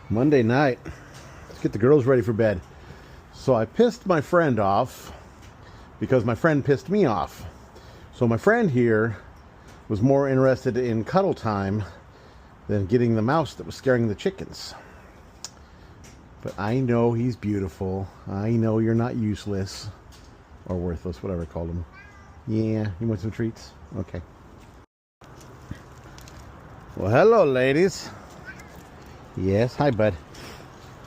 Monday night. Let's get the girls ready for bed. So I pissed my friend off because my friend pissed me off. So my friend here was more interested in cuddle time than getting the mouse that was scaring the chickens. But I know he's beautiful. I know you're not useless or worthless, whatever I called him. Yeah, you want some treats? Okay. Well, hello, ladies. Yes, hi, bud.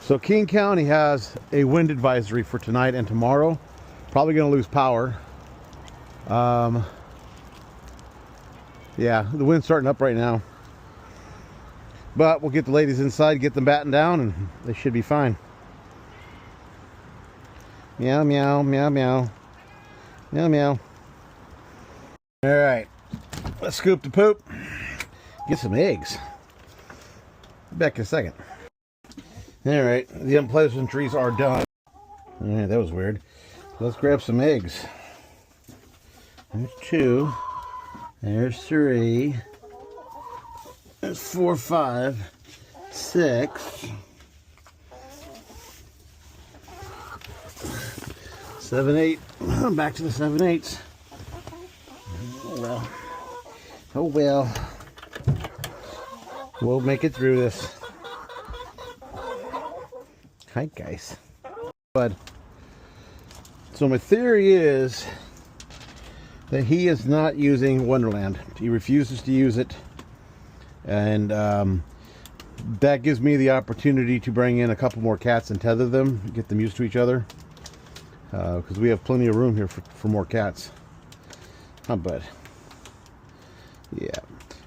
So King County has a wind advisory for tonight and tomorrow. Probably going to lose power. Yeah, the wind's starting up right now. But we'll get the ladies inside, get them battened down, and they should be fine. Meow, meow, meow, meow. Meow, meow. All right, let's scoop the poop. Get some eggs. Back in a second. All right, the unpleasantries are done. All right, that was weird. Let's grab some eggs. There's 2. There's 3. There's 4, 5, 6, 7, 8. Back to the 7, 8s. Oh well. Oh well. We'll make it through this. Hi guys. But so my theory is that he is not using Wonderland. He refuses to use it. And that gives me the opportunity to bring in a couple more cats and tether them, get them used to each other, because we have plenty of room here for more cats. Huh, bud? Yeah,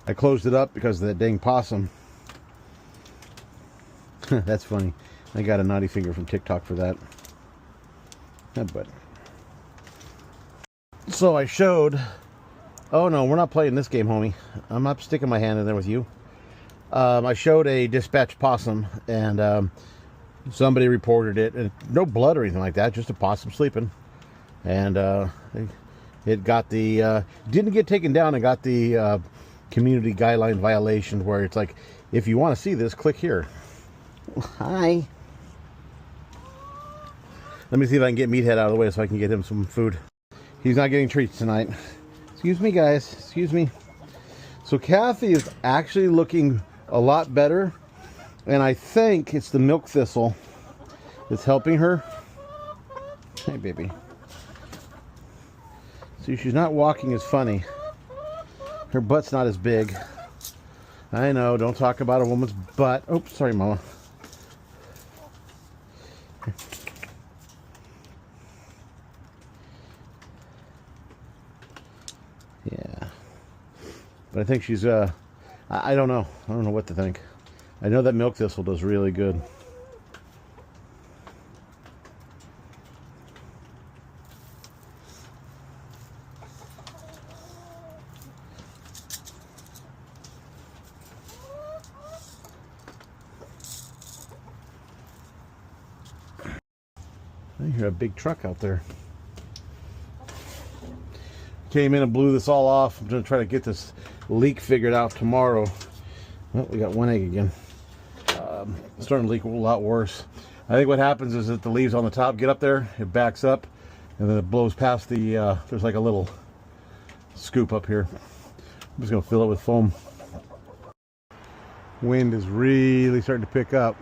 I closed it up because of that dang possum. That's funny. I got a naughty finger from TikTok for that. Huh, bud? So I showed... Oh no, we're not playing this game, homie. I'm not sticking my hand in there with you. I showed a dispatched possum, and somebody reported it. And no blood or anything like that, just a possum sleeping. And it got the... didn't get taken down. It got the community guideline violation where it's like, if you want to see this, click here. Hi. Let me see if I can get Meathead out of the way so I can get him some food. He's not getting treats tonight. Excuse me, guys. Excuse me. So Kathy is actually looking a lot better, and I think it's the milk thistle that's helping her. Hey, baby. See, she's not walking as funny. Her butt's not as big. I know, don't talk about a woman's butt. Oops, sorry, Mama. Yeah. But I think she's, I don't know. I don't know what to think. I know that milk thistle does really good. I hear a big truck out there. Came in and blew this all off. I'm going to try to get this leak figured out tomorrow. Well, we got one egg again. It's starting to leak a lot worse. I think what happens is that the leaves on the top get up there, it backs up, and then it blows past the, there's like a little scoop up here. I'm just going to fill it with foam. Wind is really starting to pick up.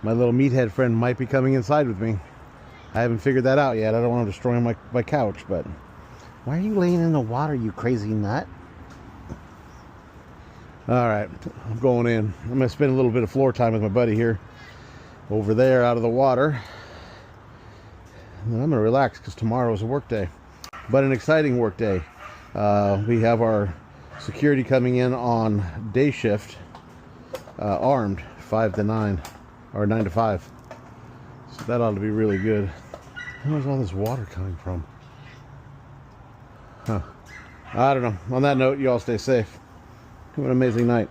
My little meathead friend might be coming inside with me. I haven't figured that out yet. I don't want to destroy my couch, but... Why are you laying in the water, you crazy nut? Alright, I'm going in. I'm going to spend a little bit of floor time with my buddy here. Over there, out of the water. And I'm going to relax because tomorrow is a work day. But an exciting work day. We have our security coming in on day shift. Armed, 5 to 9. Or 9 to 5. So that ought to be really good. Where's all this water coming from? Huh. I don't know. On that note, you all stay safe. Have an amazing night.